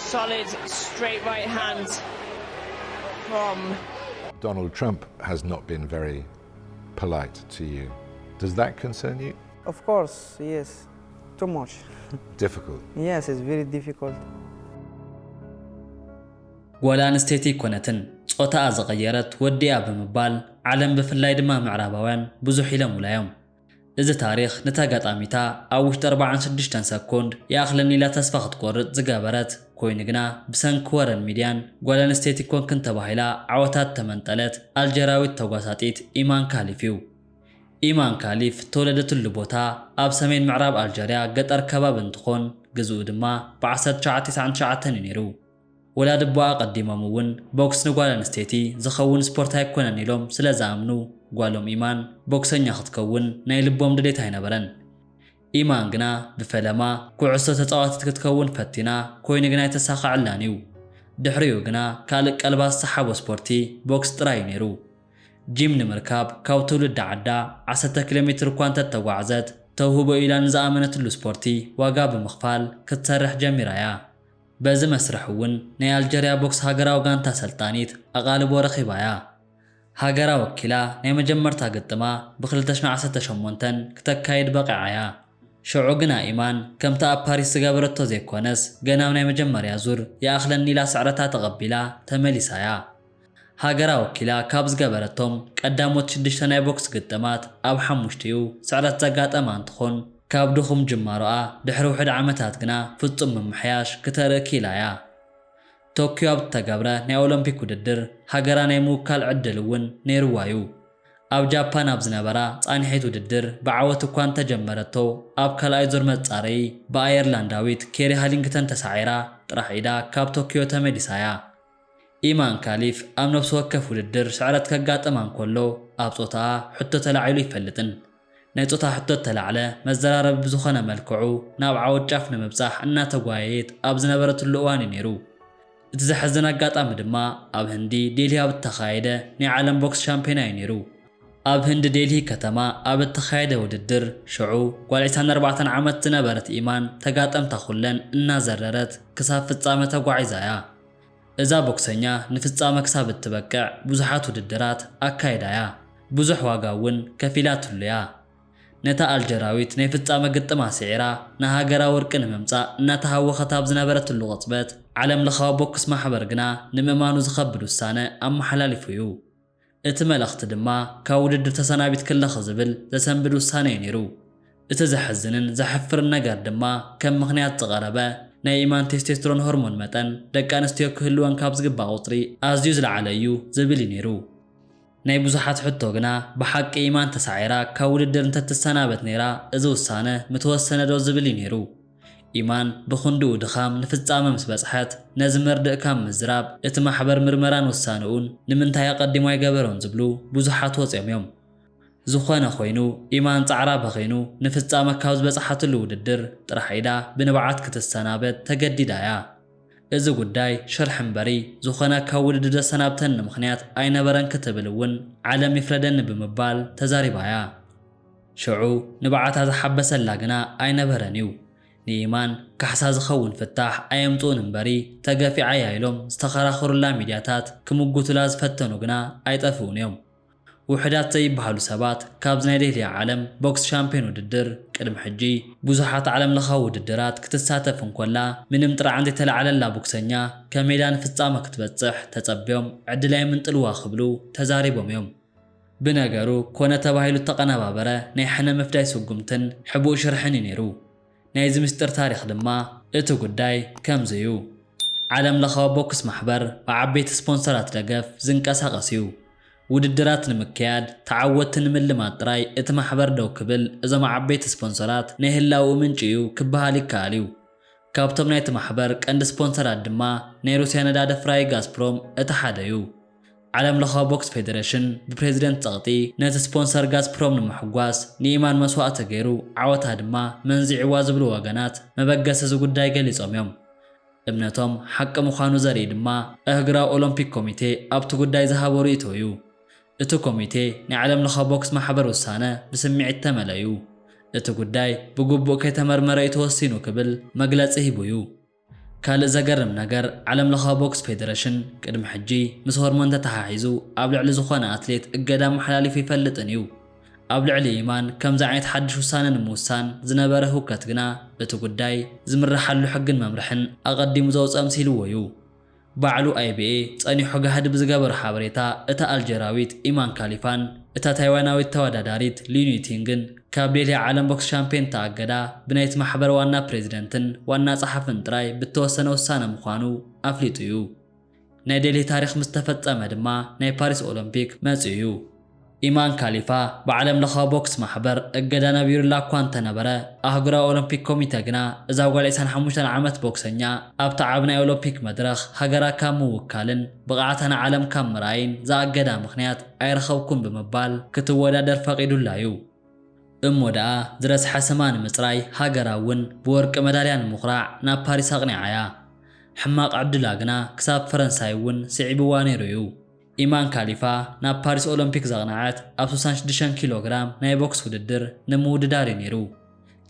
Solid straight right hand from Donald Trump has not been very polite to you. Does that concern you? Of course, yes. Too much. Difficult. Yes, it's very difficult. ጎላን ስቴቲ ኮነትን ጾታ ዘቀየረት ወዲያ በመባል ዓለም በፍላይ ድማ ምዕራባውያን ብዙሕ ኢሎም ውላዮም እዚ ታሪኽ ንተጋጣሚታ ኣብ ውሽጢ 46 ሰኮንድ የኣኽለኒ ኢላ ተስፋ ክትቆርጥ ዝገበረት ኮይኑ ግና ብሰንኪ ወረን ሚድያን ጎላን ስቴቲ ኮንክን ተባሂላ ዓወታት ተመንጠለት ኣልጀራዊት ተጓሳጢት ኢማን ካሊፍ እዩ ኢማን ካሊፍ ተወለደትሉ ቦታ ኣብ ሰሜን ምዕራብ ኣልጀርያ ገጠር ከባቢ እንትኾን ግዝኡ ድማ ብ1999 እዩ ነይሩ ወላድ ኣቦኣ ቀዲሞም እውን ቦክስ ንጓላን ስቴቲ ዝኸውን ስፖርት ኣይኮነን ኢሎም ስለ ዝኣምኑ ጓሎም ኢማን ቦክሰኛ ክትከውን ናይ ልቦም ድሌት ኣይነበረን ኢማን ግና ብፈለማ ኩዕሶ ተፃዋቲት ክትከውን ፈቲና ኮይኑ ግና የተሳኻዕላን እዩ ድሕሪኡ ግና ካልእ ቀልባ ዝሰሓቦ ስፖርቲ ቦክስ ጥራይ ነይሩ ጂም ንምርካብ ካብ ትውልድ ዓዳ 10 ኪሎ ሜትር እኳ እንተተጓዓዘት ተውህቦ ኢላ ንዝኣመነትሉ ስፖርቲ ዋጋ ብምኽፋል ክትሰርሕ ጀሚራ እያ በዚ መስርሕ እውን ናይ ኣልጀርያ ቦክስ ሃገራዊ ጋንታ ሰልጣኒት ኣቓልቦ ረኺባ እያ ሃገራ ወኪላ ናይ መጀመርታ ግጥማ ብ2018 ክተካይድ በቂዓ እያ ሽዑ ግና ኢማን ከምታ ኣብ ፓሪስ ዝገበረቶ ዘይኮነስ ገና ናይ መጀመርያ ዙር የኣኽለኒ ኢላ ስዕረታ ተቐቢላ ተመሊሳ እያ ሃገራ ወኪላ ካብ ዝገበረቶም ቀዳሞት 6 ናይ ቦክስ ግጥማት ኣብ 5ኡ ስዕረት ዘጋጠማ እንትኾን ካብ ድኹም ጅማሮኣ ድሕሪ ውሕድ ዓመታት ግና ፍጹም ምምሕያሽ ክተርኢ ኢላ እያ ቶኪዮ ኣብ ተገብረ ናይ ኦሎምፒክ ውድድር ሃገራ ናይ ምውካል ዕድል እውን ነይርዋ እዩ ኣብ ጃፓን ኣብ ዝነበራ ጻኒሒት ውድድር ብዓወት እኳ እንተጀመረቶ ኣብ ካልኣይ ዙር መጻረዪ ብኣየርላንዳዊት ኬሪ ሃሊንግተን ተሳዒራ ጥራሕ ኢዳ ካብ ቶኪዮ ተመሊሳ እያ ኢማን ካሊፍ ኣብ ነፍሲ ወከፍ ውድድር ስዕረት ከጋጥማ እንከሎ ኣብ ጾታኣ ሕቶ ተላዒሉ ይፈልጥን ናይ ጾታ ሕቶ ተላዕለ መዘራረብ ብዝኾነ መልክዑ ናብ ዓወት ጫፍ ንምብጻሕ እናተጓየየት ኣብ ዝነበረትሉ እዋን ነይሩ እቲ ዘሕዝን ኣጋጣሚ ድማ ኣብ ህንዲ ዴልሂ ኣብ እተኻየደ ናይ ዓለም ቦክስ ሻምፒዮና እዩ ነይሩ ኣብ ህንዲ ዴልሂ ከተማ ኣብ እተኻየደ ውድድር ሽዑ ጓል 24 ዓመት ዝነበረት ኢማን ተጋጠምታ ኩለን እናዘረረት ክሳብ ፍጻመ ተጓዒዛ እያ እዛ ቦክሰኛ ንፍጻመ ክሳብ እትበቅዕ ብዙሓት ውድድራት ኣካይዳ እያ ብዙሕ ዋጋ እውን ከፊላትሉ እያ ነታ ኣልጀራዊት ናይ ፍጻመ ግጥማ ስዒራ ንሃገራ ወርቂ ንምምጻእ እናተሃወኸት ኣብ ዝነበረትሉ ቅጽበት ዓለም ለኻዊ ቦክስ ማሕበር ግና ንምእማኑ ዝኸብድ ውሳነ ኣመሓላሊፉ እዩ እቲ መልእኽቲ ድማ ካብ ውድድር ተሰናቢት ክለኽ ዝብል ዘሰንብድ ውሳነ እዩ ነይሩ እቲ ዘሕዝንን ዘሕፍርን ነገር ድማ ከም ምኽንያት ዝቐረበ ናይ ኢማን ቴስቴስትሮን ሆርሞን መጠን ደቂ ኣንስትዮ ክህልወን ካብ ዝግባእ ቁፅሪ ኣዝዩ ዝለዓለ እዩ ዝብል እዩ ነይሩ ናይ ብዙሓት ሕቶ ግና ብሓቂ ኢማን ተሳዒራ ካብ ውድድር እንተትሰናበት ነይራ እዚ ውሳነ ምተወሰነ ዶ ዝብል እዩ ነይሩ ኢማን ብኹንድኡ ድኻም ንፍጻመ ምስ በጽሐት ነዚ መርድእ ካብ ምዝራብ እቲ ማሕበር ምርመራን ውሳነኡን ንምንታይ ኣቐዲሞ ኣይገበሮን ዝብሉ ብዙሓት ወፂኦም እዮም ዝኾነ ኮይኑ ኢማን ጻዕራ በኺኑ ንፍጻመ ካብ ዝበጽሓትሉ ውድድር ጥራሕ ኢዳ ብንብዓት ክትሰናበት ተገዲዳ እያ እዚ ጉዳይ ሽርሕ እምበሪ ዝኾነ ካብ ውድድር ዘሰናብተን ምኽንያት ኣይነበረን ክትብል እውን ዓለም ይፍረደኒ ብምባል ተዛሪባ እያ ሽዑ ንብዓታ ዝሓበሰላ ግና ኣይነበረን እዩ ንኢማን ካሕሳ ዝኸውን ፍታሕ ኣየምጡን እምበሪ ተገፊዓ እያ ኢሎም ዝተኸራኸሩላ ሚድያታት ክምጉቱላ ዝፈተኑ ግና ኣይጠፍኡን እዮም ውሕዳት ዘይበሃሉ ሰባት ካብዚ ናይ ዴልሂ ዓለም ቦክስ ሻምፒዮን ውድድር ቅድሚ ሕጂ ብዙሓት ዓለም ለኻዊ ውድድራት ክትሳተፍ እንኮላ ምንም ጥራዕ እንተተላዓለላ ቦክሰኛ ከሜዳ ንፍጻመ ክትበጽሕ ተጸቢዮም ዕድላይ ምንጥልዋ ክብሉ ተዛሪቦም እዮም ብነገሩ ኮነ ተባሂሉ ተቐነባበረ ናይ ሕነ ምፍዳይ ስጉምትን ሕቡእ ሽርሕን ነይሩ ናይዚ ምስጢር ታሪኽ ድማ እቲ ጉዳይ ከምዚ እዩ ዓለም ለኻዊ ቦክስ ማሕበር ብዓበይቲ ስፖንሰራት ደገፍ ዝንቀሳቐስ እዩ ውድድራት ንምክያድ ተዓወትን ንምልማት ጥራይ እቲ ማሕበር ደው ክብል እዞም ዓበይቲ ስፖንሰራት ናይ ህላው ምንጪ እዩ ክበሃል ይከኣል እዩ ካብቶም ናይቲ ማሕበር ቀንዲ ስፖንሰራት ድማ ናይ ሩስያ ነዳዲ ፍራይ ጋዝፕሮም እቲ ሓደ እዩ ዓለም ለኻዊ ቦክስ ፌደሬሽን ብፕሬዚደንት ጸቕጢ ነቲ ስፖንሰር ጋዝፕሮም ንምሕጓስ ንኢማን መስዋዕቲ ገይሩ ዓወታ ድማ መንዚዕዋ ዝብሉ ወገናት መበገሲ እዚ ጉዳይ ገሊጾም እዮም እምነቶም ሓቂ ምዃኑ ዘርኢ ድማ እህግራዊ ኦሎምፒክ ኮሚቴ ኣብቲ ጉዳይ ዝሃቦ ርእይቶ እዩ እቲ ኮሚቴ ናይ ዓለም ለኻዊ ቦክስ ማሕበር ውሳነ ብስምዒት ተመልአ እዩ እቲ ጉዳይ ብግቡእ ከይተመርመረ ተወሲኑ ክብል መግለጺ ሂቡ እዩ ካልእ ዘገርም ነገር ዓለም ለኸ ቦክስ ፌደሬሽን ቅድሚ ሕጂ ምስ ሆርሞን ተተሓሒዙ ኣብ ልዕሊ ዝኾነ ኣትሌት እገዳ መሓላሊፉ ይፈልጥን እዩ ኣብ ልዕሊ ኢማን ከምዚ ዓይነት ሓድሽ ውሳነ ንምውሳን ዝነበረ ህውከት ግና እቲ ጉዳይ ዝምርሓሉ ሕግን መምርሕን ኣቐዲሙ ዘውፅእ ኣምሲልዎ እዩ ባዕሉ IBA ጸኒሑ ጋህድ ብዝገበረ ሓበሬታ እታ ኣልጀራዊት ኢማን ካሊፋን እታ ታይዋናዊት ተወዳዳሪት ሊዩኒቲንግን ካብ ሌሊ ዓለም ቦክስ ሻምፒዮን ተኣገዳ ብናይቲ ማሕበር ዋና ፕሬዚደንትን ዋና ጸሓፍን ጥራይ ብተወሰነ ውሳነ ምዃኑ ኣፍሊጡ እዩ ናይ ዴሊ ታሪኽ ምስ ተፈጸመ ድማ ናይ ፓሪስ ኦሎምፒክ መጽኡ እዩ ኢማን ካሊፋ بعالم لخا بوكس محبر እገዳና ቢሩላ እኳ እንተነበረ ኣህጉራዊ ኦሎምፒክ ኮሚቴ ግና እዛ ጓል 25 ዓመት ቦክሰኛ ኣብ ተዓብናይ ኦሎምፒክ መድረኽ ሃገራ ካብ ምውካልን ብቕዓተና ዓለም ካብ ምርኣይን ዝኣገዳ ምኽንያት ኣይረኸብኩም ብምባል ክትወዳደር ፈቒዱላ እዩ እሞ ደኣ ዝረስሐ ስማ ንምፅራይ ሃገራ እውን ብወርቂ መዳልያ ንምኹራዕ ናብ ፓሪስ ኣቕኒዓያ ሕማቕ ዓብዱላ ግና ክሳብ ፈረንሳይ እውን ስዒብዋ ነይሩ እዩ ኢማን ካሊፋ ናብ ፓሪስ ኦሎምፒክ ዘቕናዓት ኣብ 66 ኪሎግራም ናይ ቦክስ ውድድር ንምውድዳር ነይሩ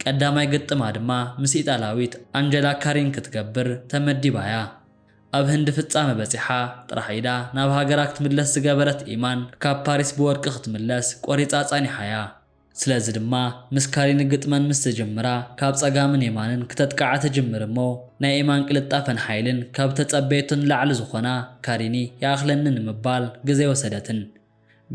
ቀዳማይ ግጥማ ድማ ምስ ኢጣልያዊት አንጀላ ካሪን ክትገብር ተመዲባያ ኣብ ህንድ ፍጻመ በፂሓ ጥራሕ ኢዳ ናብ ሃገራ ክትምለስ ዝገበረት ኢማን ካብ ፓሪስ ብወርቂ ክትምለስ ቆሪፃ ጻኒሓያ ስለዚ ድማ ምስ ካሪን ግጥመን ምስ ተጀመራ ካብ ጸጋምን የማንን ክተጥቃዓ ተጀምር እሞ ናይ ኢማን ቅልጣፈን ሓይልን ካብ ተጸበየቱን ላዕሊ ዝኾና ካሪኒ ያኽለንን ምባል ግዜ ወሰደትን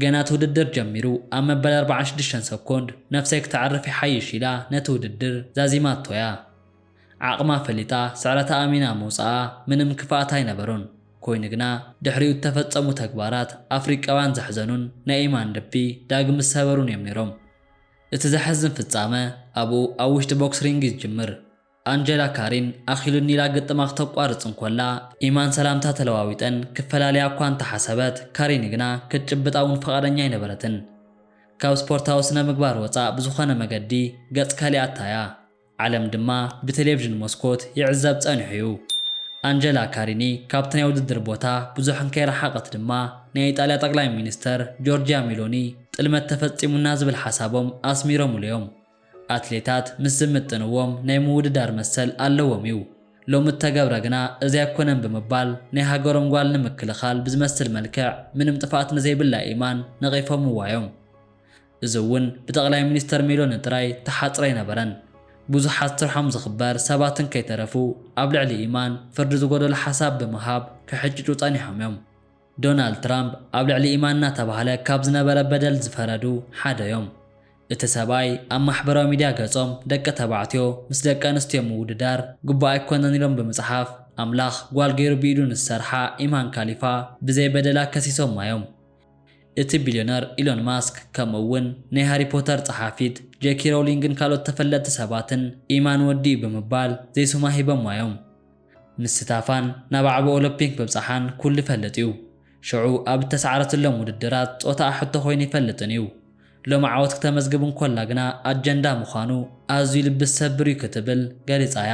ገና ተውድድር ጀሚሩ ኣብ መበል 46 ሰኮንድ ነፍሰይ ክትዓርፍ ይሓይሽ ኢላ ነቲ ውድድር ዛዚማቶያ ዓቕማ ፈሊጣ ስዕረታ ኣሚና መውፃኣ ምንም ክፋኣት ኣይነበሩን ኮይኑ ግና ድሕሪኡ ተፈጸሙ ተግባራት ኣፍሪቃውያን ዘሕዘኑን ናይ ኢማን ልቢ ዳግም ሰበሩን እዮም ነይሮም እቲ ዘሕዝን ፍጻመ ኣብኡ ኣብ ውሽጢ ቦክስ ሪንግ ይጅምር አንጀላ ካሪን ኣኺሉኒ ኢላ ግጥማ ክተቋርጽ እንኮላ ኢማን ሰላምታ ተለዋዊጠን ክፈላለያ እኳ እንተሓሰበት ካሪን ግና ክትጭብጣውን ፈቃደኛ ኣይነበረትን ካብ ስፖርታዊ ስነ ምግባር ወፃእ ብዝኾነ መገዲ ገጽ ካሊኣታያ ዓለም ድማ ብቴሌቪዥን ሞስኮት ይዕዘብ ጸኒሑ እዩ አንጀላ ካሪኒ ካብቲ ናይ ውድድር ቦታ ብዙሕን ከይረሓቐት ድማ ናይ ኢጣልያ ጠቅላይ ሚኒስተር ጆርጂያ ሜሎኒ ጥልመት ተፈጺሙና ዝብል ሓሳቦም ኣስሚሮም እዮም ኣትሌታት ምስ ዝምጥንዎም ናይ ምውድዳር መሰል ኣለዎም እዩ ሎሚ ተገብረ ግና እዚ ኣይኮነን ብምባል ናይ ሃገሮም ጓል ንምክልኻል ብዝመስል መልክዕ ምንም ጥፋኣት ንዘይብላ ኢማን ነቒፎም ዋዮም እዚ እውን ብጠቅላይ ሚኒስተር ሜሎኒ ጥራይ ተሓፅረ ይነበረን ብዙሓት ትርሖም ዝኽበር ሰባትን ከይተረፉ ኣብ ልዕሊ ኢማን ፍርዲ ዝጎደሎ ሓሳብ ብምሃብ ክሕጭጩ ጸኒሖም እዮም ዶናልድ ትራምፕ ኣብ ልዕሊ ኢማን እናተባህለ ካብ ዝነበረ በደል ዝፈረዱ ሓደ እዮም እቲ ሰብኣይ ኣብ ማሕበራዊ ሚድያ ገጾም ደቂ ተባዕትዮ ምስ ደቂ ኣንስትዮ ምውድዳር ግቡእ ኣይኮነን ኢሎም ብምጽሓፍ ኣምላኽ ጓል ገይሩ ብኢዱ ንዝሰርሓ ኢማን ካሊፋ ብዘይ በደላ ከሲሶም እዮም እቲ ቢልዮነር ኢሎን ማስክ ከምኡውን ናይ ሃሪ ፖተር ጸሓፊት ጄኪ ሮሊንግን ካልኦት ተፈለጥቲ ሰባትን ኢማን ወዲ ብምባል ዘይሱማ ሂቦም እዮም ምስታፋን ናብ ዓቢ ኦሎምፒክ ምብጻሓን ኩሉ ይፈልጥ እዩ ሽዑ ኣብ ተሰዓረትሎም ውድድራት ጾታ ኣሕቶ ኮይኑ ይፈልጥን እዩ ሎም ዓወት ከተመዝግብ እንኮላ ግና ኣጀንዳ ምዃኑ ኣዝዩ ልቢ ሰብር እዩ ክትብል ገሊጻያ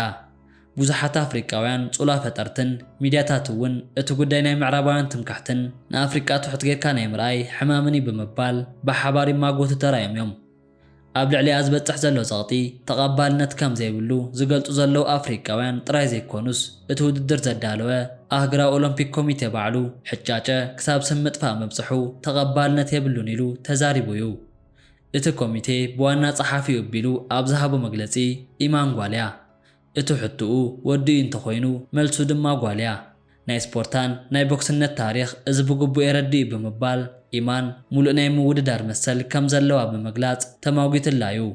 ብዙሓት ኣፍሪቃውያን ጹላ ፈጠርትን ሚድያታት እውን እቲ ጉዳይ ናይ ምዕራባውያን ትምካሕትን ንኣፍሪቃ ትሑት ጌርካ ናይ ምርኣይ ሕማምኒ ብምባል ብሓባር ይማጎቱ ተራእዮም እዮም ኣብ ልዕሊኣ ዝበፅሕ ዘሎ ጸቕጢ ተቐባልነት ከም ዘይብሉ ዝገልጹ ዘለዉ ኣፍሪቃውያን ጥራይ ዘይኮኑስ እቲ ውድድር ዘዳለወ ኣህጉራዊ ኦሎምፒክ ኮሚቴ ባዕሉ ሕጫጨ ክሳብ ስም ምጥፋእ መብፅሑ ተቐባልነት የብሉን ኢሉ ተዛሪቡ እዩ እቲ ኮሚቴ ብዋና ጸሓፊ ኣቢሉ ኣብ ዝሃቦ መግለጺ ኢማን ጓልያ እቲ ሕቱኡ ወዲ እንተኾይኑ መልሱ ድማ ጓልያ ናይ ስፖርታን ናይ ቦክስነት ታሪኽ እዚ ብግቡእ የረድእ ብምባል ኢማን ሙሉእ ናይ ምውድዳር መሰል ከም ዘለዋ ብምግላጽ ተማጊትላ እዩ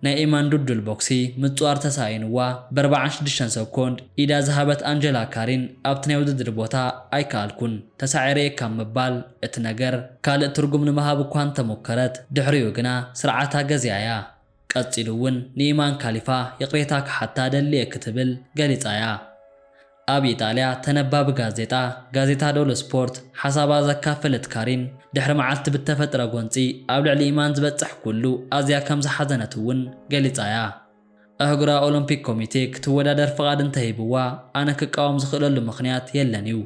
ናይ ኢማን ዱዱል ቦክሲ ምጽዋር ተሳኢንዋ ብ46 ሰኮንድ ኢዳ ዝሃበት አንጀላ ካሪን ኣብቲ ናይ ውድድር ቦታ ኣይከኣልኩን ተሳዒረየ ካብ ምባል እቲ ነገር ካልእ ትርጉም ንምሃብ እኳ እንተሞከረት ድሕሪኡ ግና ስርዓታ ገዚኣያ ቀፂሉ እውን ንኢማን ካሊፋ ይቕሬታ ክሓታ ደልየ ክትብል ገሊጻያ ኣብ ኢጣልያ ተነባቢ ጋዜጣ ዶሎ ስፖርት ሓሳባ ዘካፈለት ካሪን ድሕሪ መዓልቲ ብተፈጥረ ጎንፂ ኣብ ልዕሊ ኢማን ዝበፅሕ ኩሉ ኣዝያ ከም ዝሓዘነት እውን ገሊጻያ ኣህጉራዊ ኦሎምፒክ ኮሚቴ ክትወዳደር ፍቓድ እንተሂብዋ ኣነ ክቃወም ዝኽእለሉ ምኽንያት የለን እዩ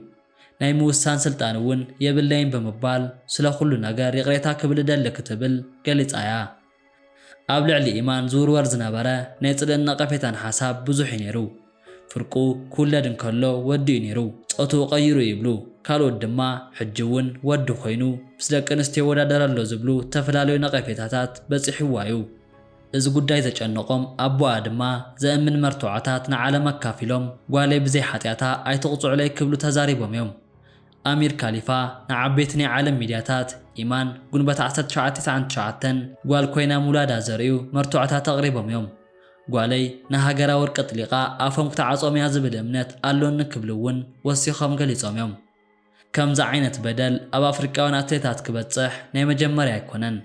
ናይ ምውሳን ስልጣን እውን የብለይን ብምባል ስለ ኩሉ ነገር ይቕሬታ ክብል ደሊ ክትብል ገሊጻያ ኣብ ልዕሊ ኢማን ዝውርወር ዝነበረ ናይ ጽልእን ነቐፌታን ሓሳብ ብዙሕ ነይሩ ፍርቁ ኩለድን ከሎ ወዲኡ ነይሩ ጾቱ ቀይሩ ይብሉ ካልኦት ድማ ሕጅውን ወዲ ኮይኑ ምስ ደቂ ኣንስትዮ ወዳደራሎ ዝብሉ ተፈላለዩ ነቐፌታታት በፂሕዋዩ እዚ ጉዳይ ዘጨነቆም ኣቦኣ ድማ ዘእምን መርቶዓታት ንዓለም ኣካፊሎም ጓለይ ብዘይ ሓጢያታ ኣይተቕፅዑለይ ክብሉ ተዛሪቦም እዮም ኣሚር ካሊፋ ንዓበይቲ ናይ ዓለም ሚድያታት ኢማን ጉንበት 1999 ጓል ኮይና ሙላዳ ዘርእዩ መርቶዓታት ኣቕሪቦም እዮም ጓለይ ንሃገራ ወርቂ ጥሊቓ ኣፎም ክተዓጾም እያ ዝብል እምነት ኣሎኒ ክብልውን ወሲኾም ገሊጾም እዮም ከምዚ ዓይነት በደል ኣብ ኣፍሪቃውያን ኣትሌታት ክበጽሕ ናይ መጀመርያ ኣይኮነን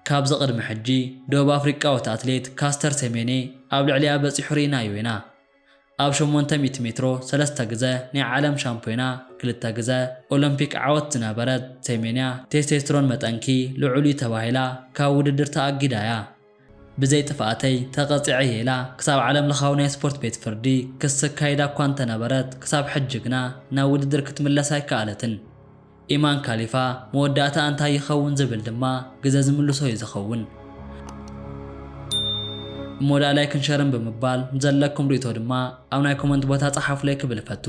ካብዚ ቅድሚ ሕጂ ደቡብ ኣፍሪቃዊት ኣትሌት ካስተር ሴሜኔ ኣብ ልዕሊኣ በፂሑ ርኢናዮ ኢና ኣብ 800 ሜትሮ 3 ግዜ ናይ ዓለም ሻምፒዮና 2 ግዜ ኦሎምፒክ ዓወት ዝነበረት ሴሜንያ ቴስቴስትሮን መጠንኪ ልዑል ተባሂላ ካብ ውድድር ተኣጊዳ እያ ብዘይ ጥፍኣተይ ተቐፂዐ ኢላ ክሳብ ዓለም ለኻዊ ናይ ስፖርት ቤት ፍርዲ ክስ ካይዳ እኳ እንተነበረት ክሳብ ሕጂ ግና ናብ ውድድር ክትምለስ ኣይከኣለትን ኢማን ካሊፋ መወዳእታ እንታይ ይኸውን ዝብል ድማ ግዜ ዝምልሶ እዩ ዝኸውን ሞዳላይ ክንሸርም ብምባል ዘለኩም ሪቶ ድማ ኣብ ናይ ኮመንት ቦታ ጻሓፉለይ ክብል ፈቱ